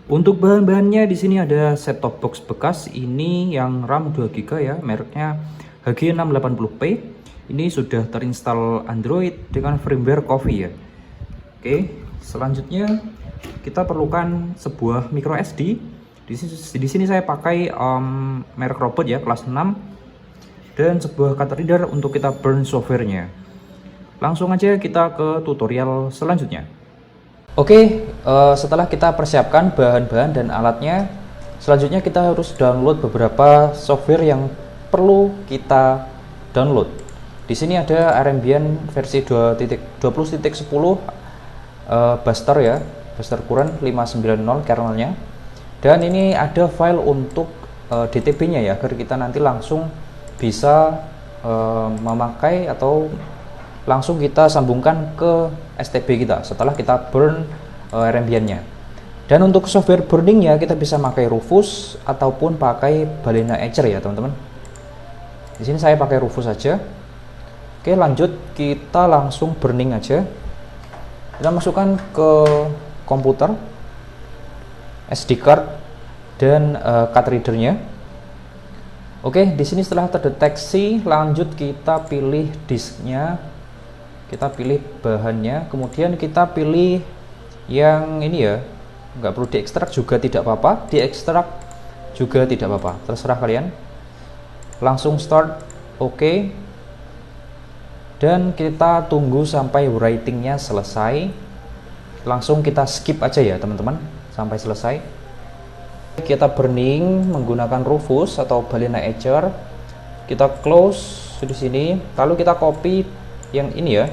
Untuk bahan-bahannya di sini ada set top box bekas ini yang RAM 2 GB ya, mereknya HG680P. Ini sudah terinstall Android dengan firmware Coffee ya. Oke, selanjutnya kita perlukan sebuah micro SD. Di sini saya pakai merek robot ya, kelas 6, dan sebuah card reader untuk kita burn softwarenya. Langsung aja kita ke tutorial selanjutnya. Oke, setelah kita persiapkan bahan-bahan dan alatnya, selanjutnya kita harus download beberapa software yang perlu kita download. Di sini ada Arabian versi 20.10 Buster ya, Buster Current 590 kernelnya. Dan ini ada file untuk DTB-nya ya, agar kita nanti langsung bisa memakai atau langsung kita sambungkan ke STB kita setelah kita burn Arabian-nya. Dan untuk software burningnya kita bisa pakai Rufus ataupun pakai Balena Etcher ya teman-teman. Di sini saya pakai Rufus saja. Oke, lanjut kita langsung burning aja. Kita masukkan ke komputer SD card dan card readernya. Oke, di sini setelah terdeteksi, lanjut kita pilih disknya. Kita pilih bahannya, kemudian kita pilih yang ini ya, nggak perlu diekstrak juga tidak apa-apa, diekstrak juga tidak apa-apa, terserah kalian. Langsung start, oke. Dan kita tunggu sampai writingnya selesai. Langsung kita skip aja ya teman-teman sampai selesai. Kita burning menggunakan Rufus atau Balena Etcher. Kita close di sini, lalu kita copy yang ini ya,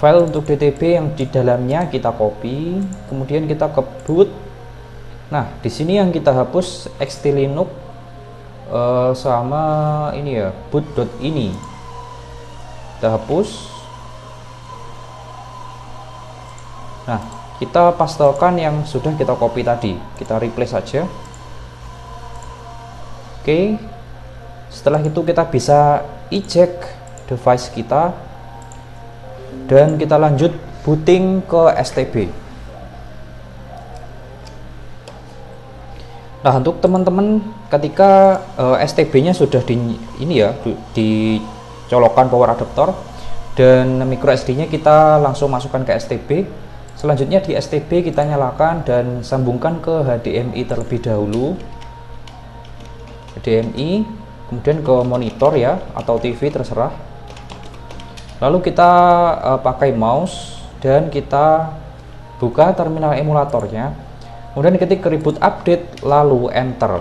file untuk DTB yang di dalamnya kita copy, kemudian kita ke boot. Nah, di sini yang kita hapus xtlinux sama ini ya, boot.ini kita hapus. Nah, kita pastekan yang sudah kita copy tadi, kita replace saja. Oke, setelah itu kita bisa eject device kita dan kita lanjut booting ke STB. Nah, untuk teman-teman ketika STB-nya sudah dicolokkan power adapter dan micro SD-nya kita langsung masukkan ke STB. Selanjutnya di STB kita nyalakan dan sambungkan ke HDMI terlebih dahulu. HDMI, kemudian ke monitor ya atau TV terserah. Lalu kita pakai mouse dan kita buka terminal emulatornya, kemudian ketik reboot update lalu enter.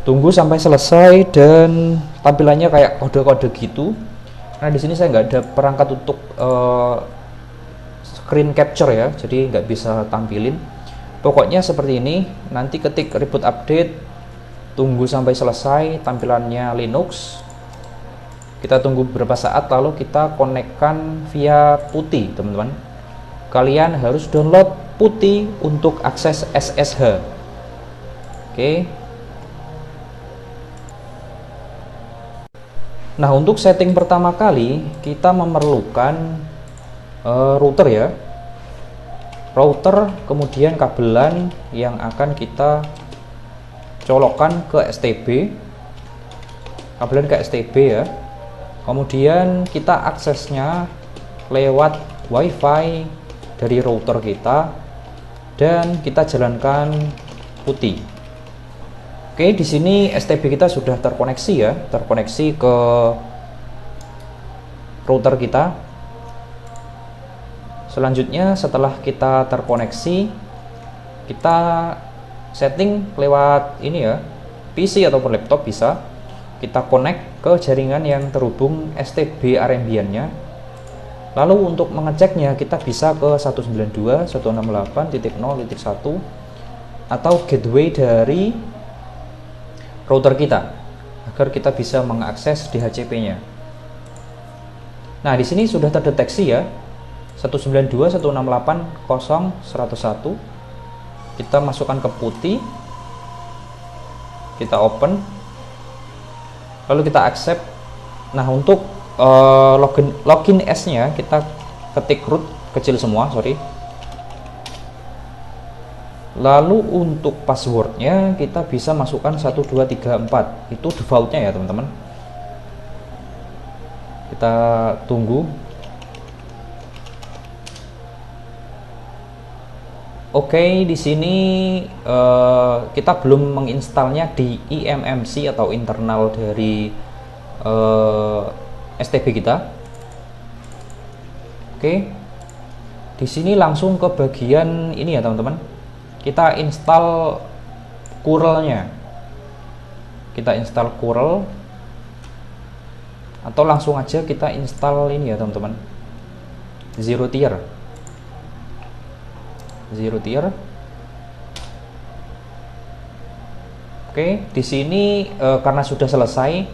Tunggu sampai selesai dan tampilannya kayak kode-kode gitu. Nah, di sini saya nggak ada perangkat untuk screen capture ya, jadi nggak bisa tampilin. Pokoknya seperti ini. Nanti ketik reboot update, tunggu sampai selesai tampilannya Linux. Kita tunggu beberapa saat, lalu kita konekkan via PuTTY teman-teman. Kalian harus download PuTTY untuk akses SSH. Oke. Nah, untuk setting pertama kali kita memerlukan router ya, router, kemudian kabelan yang akan kita colokkan ke STB, kabelan ke STB ya. Kemudian kita aksesnya lewat WiFi dari router kita dan kita jalankan PuTTY. Oke, di sini STB kita sudah terkoneksi ya, terkoneksi ke router kita. Selanjutnya setelah kita terkoneksi, kita setting lewat ini ya, PC ataupun laptop bisa. Kita connect ke jaringan yang terhubung STB Arabian-nya. Lalu untuk mengeceknya kita bisa ke 192.168.0.1 atau gateway dari router kita agar kita bisa mengakses DHCP-nya. Nah, di sini sudah terdeteksi ya, 192.168.0.101. Kita masukkan ke PuTTY, kita open, lalu kita accept. Nah, untuk login S-nya kita ketik root kecil semua, sorry. Lalu untuk passwordnya kita bisa masukkan 1234, itu defaultnya ya teman-teman. Kita tunggu. Oke, di sini kita belum menginstalnya di eMMC atau internal dari STB kita. Oke, di sini langsung ke bagian ini ya teman-teman. Kita install curlnya. Kita install curl, atau langsung aja kita install ini ya teman-teman, zero tier. Oke, di sini karena sudah selesai,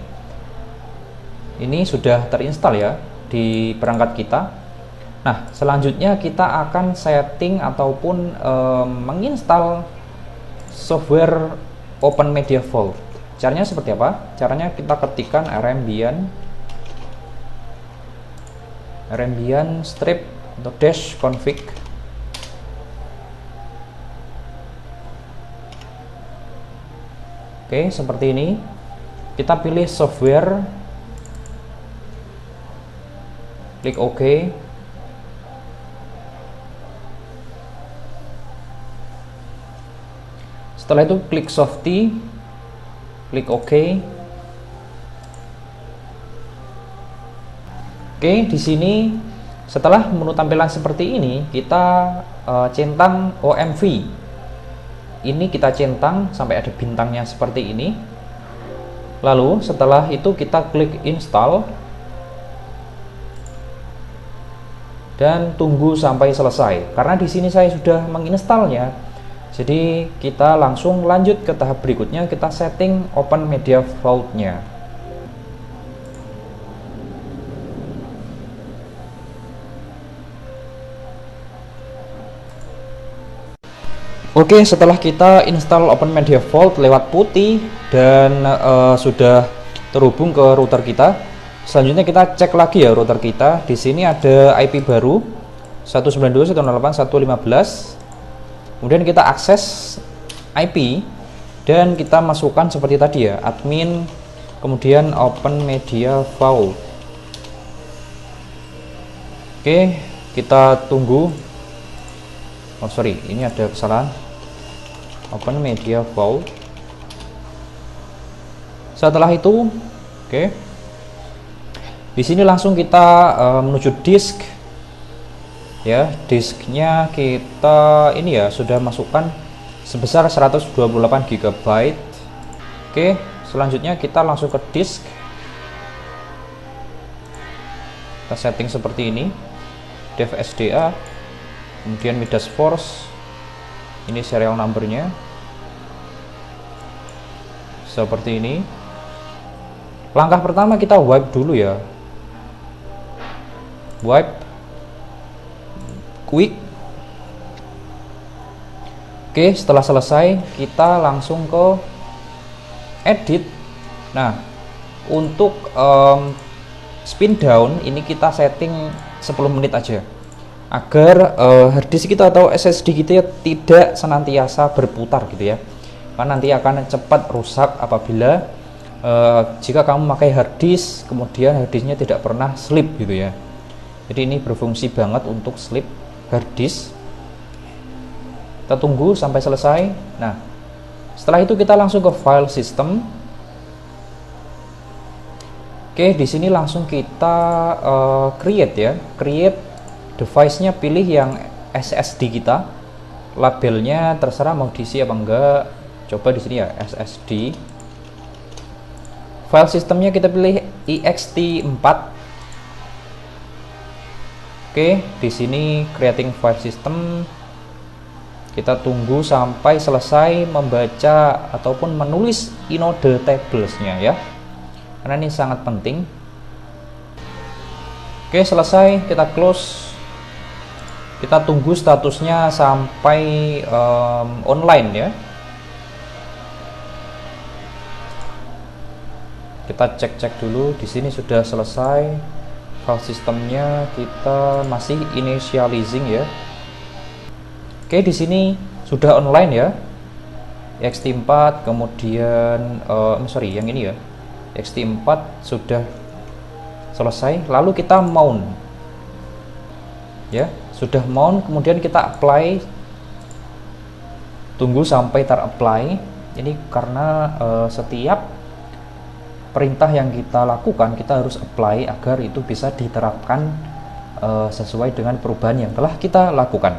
ini sudah terinstall ya di perangkat kita. Nah, selanjutnya kita akan setting ataupun menginstal software Open Media Vault. Caranya seperti apa? Caranya kita ketikkan rmbian strip atau dash config. Oke, seperti ini. Kita pilih software, klik OK. Setelah itu klik Softy, klik OK. Oke, di sini setelah menu tampilan seperti ini, kita centang OMV. Ini kita centang sampai ada bintangnya seperti ini. Lalu setelah itu kita klik install dan tunggu sampai selesai. Karena di sini saya sudah menginstalnya, jadi kita langsung lanjut ke tahap berikutnya, kita setting Open Media Vault-nya. Oke, setelah kita install Open Media Vault lewat putih dan sudah terhubung ke router kita, selanjutnya kita cek lagi ya router kita. Di sini ada IP baru 192.168.115. Kemudian kita akses IP dan kita masukkan seperti tadi ya, admin, kemudian Open Media Vault. Oke, kita tunggu. Oh sorry, ini ada kesalahan. Open Media Vault. Setelah itu, oke, di sini langsung kita menuju disk. Ya, disknya kita ini ya sudah masukkan sebesar 128 GB. Oke, selanjutnya kita langsung ke disk. Kita setting seperti ini, dev SDA, kemudian Midas Force, ini serial numbernya seperti ini. Langkah pertama kita wipe dulu ya, wipe quick. Oke, setelah selesai kita langsung ke edit. Nah, untuk spin down ini kita setting 10 menit aja, agar harddisk kita atau SSD kita tidak senantiasa berputar gitu ya, karena nanti akan cepat rusak apabila jika kamu memakai harddisk kemudian harddisknya tidak pernah sleep gitu ya. Jadi ini berfungsi banget untuk sleep harddisk. Kita tunggu sampai selesai. Nah, setelah itu kita langsung ke file system. Oke, di sini langsung kita create ya, create device-nya, pilih yang SSD kita. Labelnya terserah mau diisi apa enggak. Coba di sini ya SSD. File sistemnya kita pilih ext4. Oke, di sini creating file system. Kita tunggu sampai selesai membaca ataupun menulis inode tables-nya ya, karena ini sangat penting. Oke, selesai, kita close. Kita tunggu statusnya sampai online ya. Kita cek dulu, di sini sudah selesai file sistemnya, kita masih initializing ya. Oke, di sini sudah online ya, ext4, kemudian sorry yang ini ya, ext4 sudah selesai. Lalu kita mount ya, sudah mount, kemudian kita apply, tunggu sampai ter-apply. Ini karena setiap perintah yang kita lakukan kita harus apply agar itu bisa diterapkan sesuai dengan perubahan yang telah kita lakukan.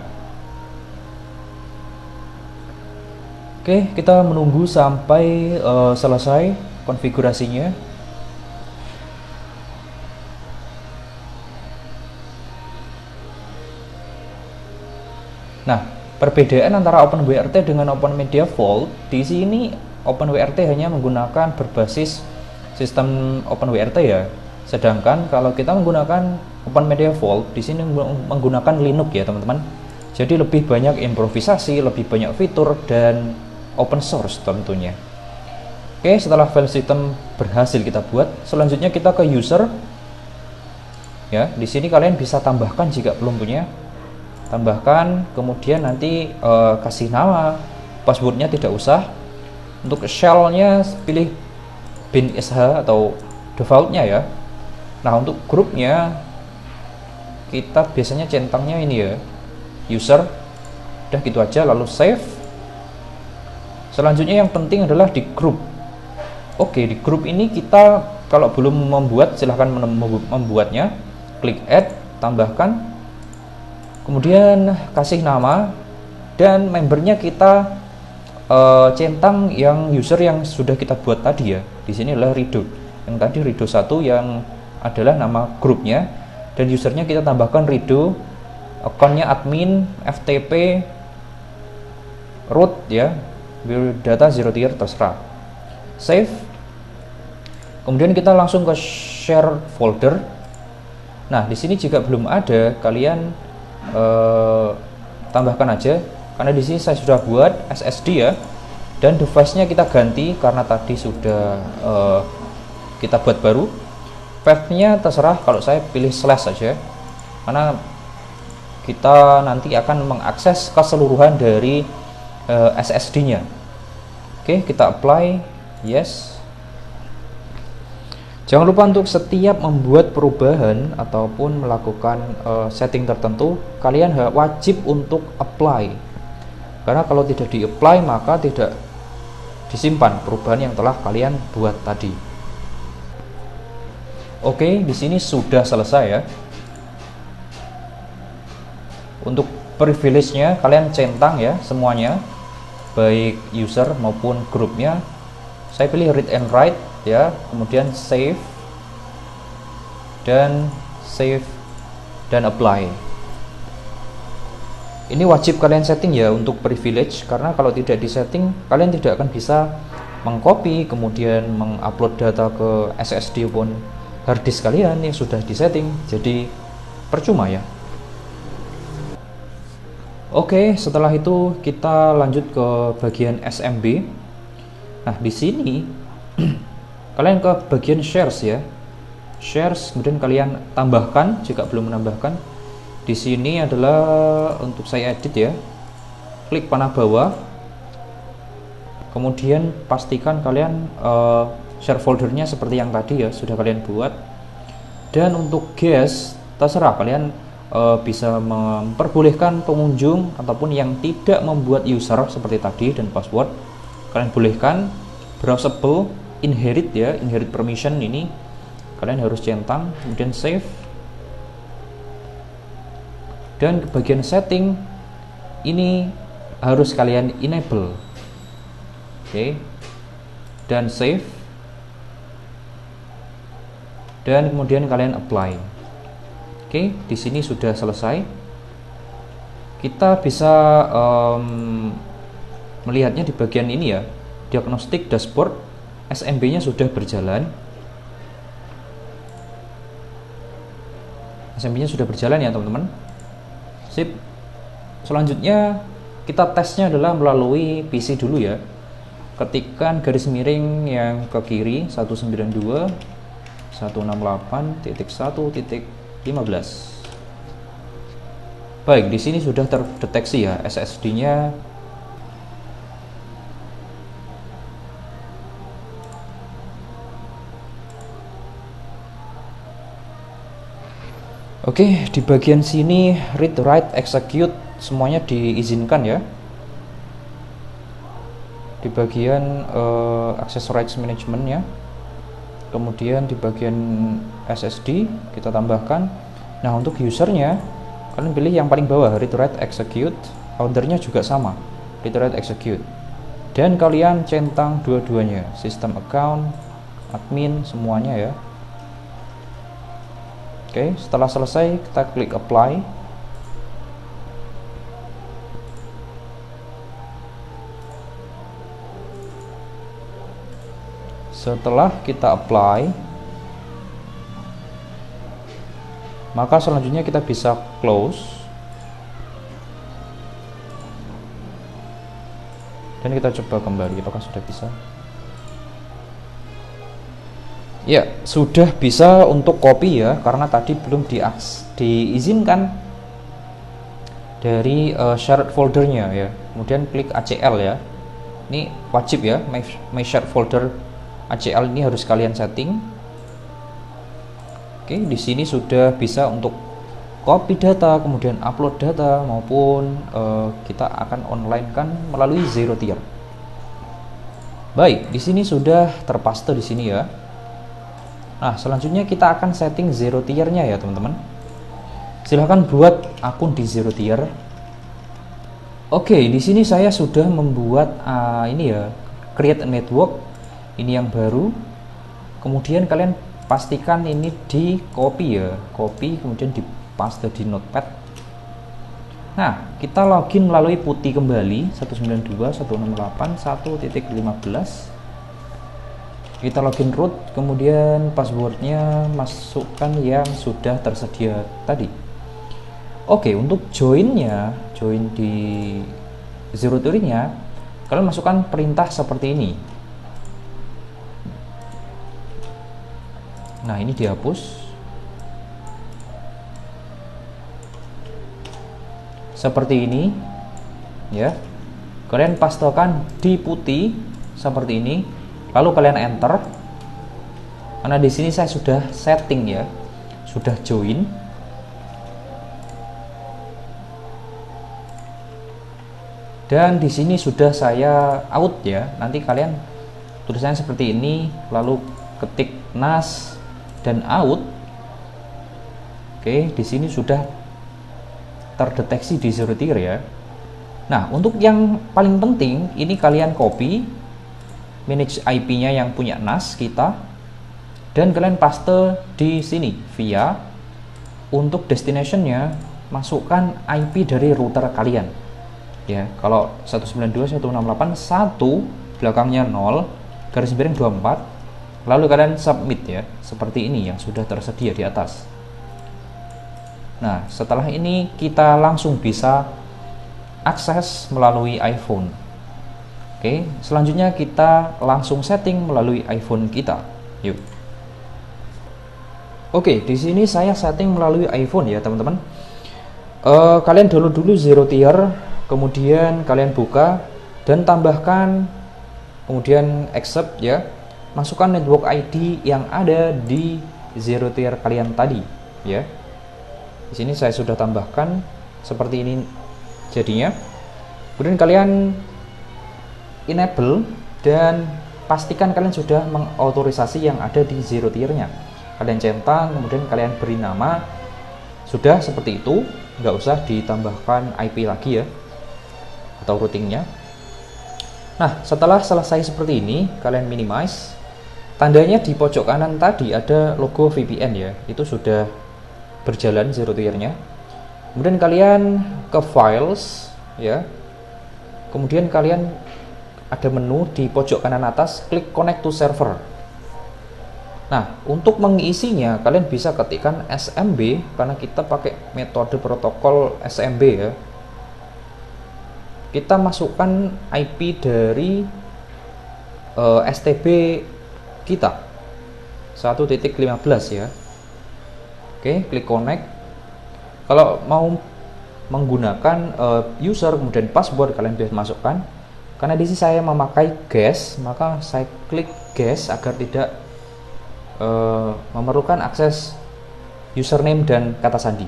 Oke, kita menunggu sampai selesai konfigurasinya. Nah, perbedaan antara OpenWRT dengan OpenMedia Vault, di sini OpenWRT hanya menggunakan berbasis sistem OpenWRT ya. Sedangkan kalau kita menggunakan OpenMedia Vault, di sini menggunakan Linux ya, teman-teman. Jadi lebih banyak improvisasi, lebih banyak fitur dan open source tentunya. Oke, setelah file system berhasil kita buat, selanjutnya kita ke user. Ya, di sini kalian bisa tambahkan jika belum punya. Tambahkan, kemudian nanti kasih nama, passwordnya tidak usah. Untuk shellnya pilih bin sh atau defaultnya ya. Nah, untuk grupnya kita biasanya centangnya ini ya, user. Udah gitu aja, lalu save. Selanjutnya yang penting adalah di grup. Oke, di grup ini kita kalau belum membuat, silahkan membuatnya. Klik add, tambahkan, kemudian kasih nama, dan membernya kita centang yang user yang sudah kita buat tadi ya. Di sini adalah Rido. Yang tadi Rido 1 yang adalah nama grupnya, dan usernya kita tambahkan Rido, akunnya admin, FTP, root ya, data zero tier terserah. Save. Kemudian kita langsung ke share folder. Nah, di sini jika belum ada, kalian tambahkan aja, karena di sini saya sudah buat SSD ya, dan device-nya kita ganti karena tadi sudah kita buat baru. Path-nya terserah, kalau saya pilih slash saja, karena kita nanti akan mengakses keseluruhan dari SSD-nya. Oke, kita apply, yes. Jangan lupa untuk setiap membuat perubahan ataupun melakukan setting tertentu, kalian wajib untuk apply. Karena kalau tidak di-apply maka tidak disimpan perubahan yang telah kalian buat tadi. Oke, di sini sudah selesai ya. Untuk privilege-nya kalian centang ya semuanya, baik user maupun grupnya. Saya pilih read and write ya, kemudian save dan apply. Ini wajib kalian setting ya untuk privilege, karena kalau tidak disetting kalian tidak akan bisa mengcopy kemudian mengupload data ke SSD maupun harddisk kalian yang sudah disetting, jadi percuma ya. Oke, setelah itu kita lanjut ke bagian SMB. Nah, di sini kalian ke bagian shares ya, shares, kemudian kalian tambahkan jika belum menambahkan. Di sini adalah untuk saya edit ya, klik panah bawah, kemudian pastikan kalian share foldernya seperti yang tadi ya sudah kalian buat. Dan untuk guest terserah kalian bisa memperbolehkan pengunjung ataupun yang tidak membuat user seperti tadi dan password, kalian bolehkan. Browsable, inherit ya, inherit permission ini kalian harus centang, kemudian save. Dan ke bagian setting ini harus kalian enable. Oke, dan save, dan kemudian kalian apply. Oke, di sini sudah selesai. Kita bisa melihatnya di bagian ini ya, diagnostik dashboard. SMB-nya sudah berjalan. SMB-nya sudah berjalan ya teman-teman. Sip. Selanjutnya kita tesnya adalah melalui PC dulu ya. Ketikkan garis miring yang ke kiri 192.168.1.15. Baik, di sini sudah terdeteksi ya SSD-nya Oke, di bagian sini read, write, execute semuanya diizinkan ya. Di bagian access rights management ya. Kemudian di bagian SSD kita tambahkan. Nah, untuk usernya kalian pilih yang paling bawah, read, write, execute. Ordernya juga sama, read, write, execute. Dan kalian centang dua-duanya, system account, admin, semuanya ya. Oke, setelah selesai kita klik apply. Setelah kita apply, maka selanjutnya kita bisa close. Dan kita coba kembali apakah sudah bisa. Ya, sudah bisa untuk copy ya, karena tadi belum diizinkan dari shared foldernya ya. Kemudian klik ACL ya. Ini wajib ya, my shared folder ACL ini harus kalian setting. Oke, di sini sudah bisa untuk copy data, kemudian upload data, maupun kita akan online kan melalui zero tier. Baik, di sini sudah terpaste di sini ya. Nah, selanjutnya kita akan setting zero tier-nya ya, teman-teman. Silahkan buat akun di zero tier. Oke, di sini saya sudah membuat ini ya, create a network. Ini yang baru. Kemudian kalian pastikan ini di copy ya, copy kemudian dipaste di notepad. Nah, kita login melalui putih kembali 192.168.1.15. Kita login root, kemudian passwordnya masukkan yang sudah tersedia tadi. Oke, untuk join di zero tier-nya, kalian masukkan perintah seperti ini. Nah, ini dihapus seperti ini ya. Kalian pastekan di putih seperti ini. Lalu kalian enter, karena di sini saya sudah setting ya, sudah join. Dan di sini sudah saya out ya. Nanti kalian tulisannya seperti ini, lalu ketik NAS dan out. Oke, di sini sudah terdeteksi di zero tier ya. Nah, untuk yang paling penting ini kalian copy manage IP-nya yang punya NAS kita, dan kalian paste di sini via. Untuk destination-nya masukkan IP dari router kalian ya. Kalau 192.168.1 belakangnya 0 garis miring 24, lalu kalian submit ya, seperti ini yang sudah tersedia di atas. Nah, setelah ini kita langsung bisa akses melalui iPhone. Oke, selanjutnya kita langsung setting melalui iPhone kita. Yuk. Oke, di sini saya setting melalui iPhone ya, teman-teman. Kalian download dulu zero tier, kemudian kalian buka dan tambahkan, kemudian accept ya. Masukkan network ID yang ada di zero tier kalian tadi ya. Di sini saya sudah tambahkan seperti ini jadinya. Kemudian kalian enable dan pastikan kalian sudah mengautorisasi yang ada di zero tier-nya. Kalian centang, kemudian kalian beri nama. Sudah seperti itu, nggak usah ditambahkan IP lagi ya, atau routingnya. Nah, setelah selesai seperti ini, kalian minimize. Tandanya di pojok kanan tadi ada logo VPN ya, itu sudah berjalan zero tier-nya. Kemudian kalian ke files ya, kemudian kalian ada menu di pojok kanan atas, klik connect to server. Nah, untuk mengisinya kalian bisa ketikkan SMB, karena kita pakai metode protokol SMB ya. Kita masukkan IP dari STB kita 1.15 ya. Oke, klik connect. Kalau mau menggunakan user kemudian password, kalian bisa masukkan. Karena di sini saya memakai guest, maka saya klik guest agar tidak memerlukan akses username dan kata sandi.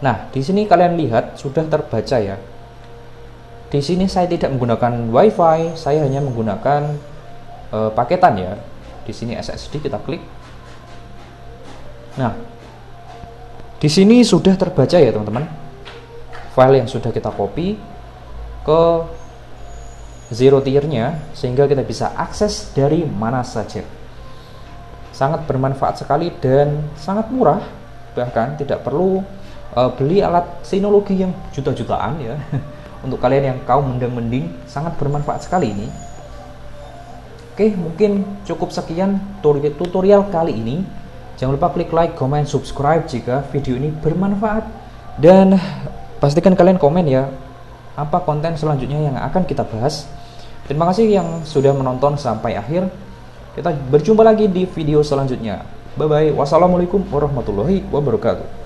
Nah, di sini kalian lihat sudah terbaca ya. Di sini saya tidak menggunakan WiFi, saya hanya menggunakan paketan ya. Di sini SSD kita klik. Nah, di sini sudah terbaca ya teman-teman. File yang sudah kita copy ke zero tier-nya sehingga kita bisa akses dari mana saja. Sangat bermanfaat sekali dan sangat murah, bahkan tidak perlu beli alat Synology yang juta-jutaan ya. Untuk kalian yang kaum mendang-mending, sangat bermanfaat sekali ini. Oke, mungkin cukup sekian tutorial kali ini. Jangan lupa klik like, comment, subscribe jika video ini bermanfaat, dan pastikan kalian komen ya apa konten selanjutnya yang akan kita bahas. Terima kasih yang sudah menonton sampai akhir. Kita berjumpa lagi di video selanjutnya. Bye bye. Wassalamualaikum warahmatullahi wabarakatuh.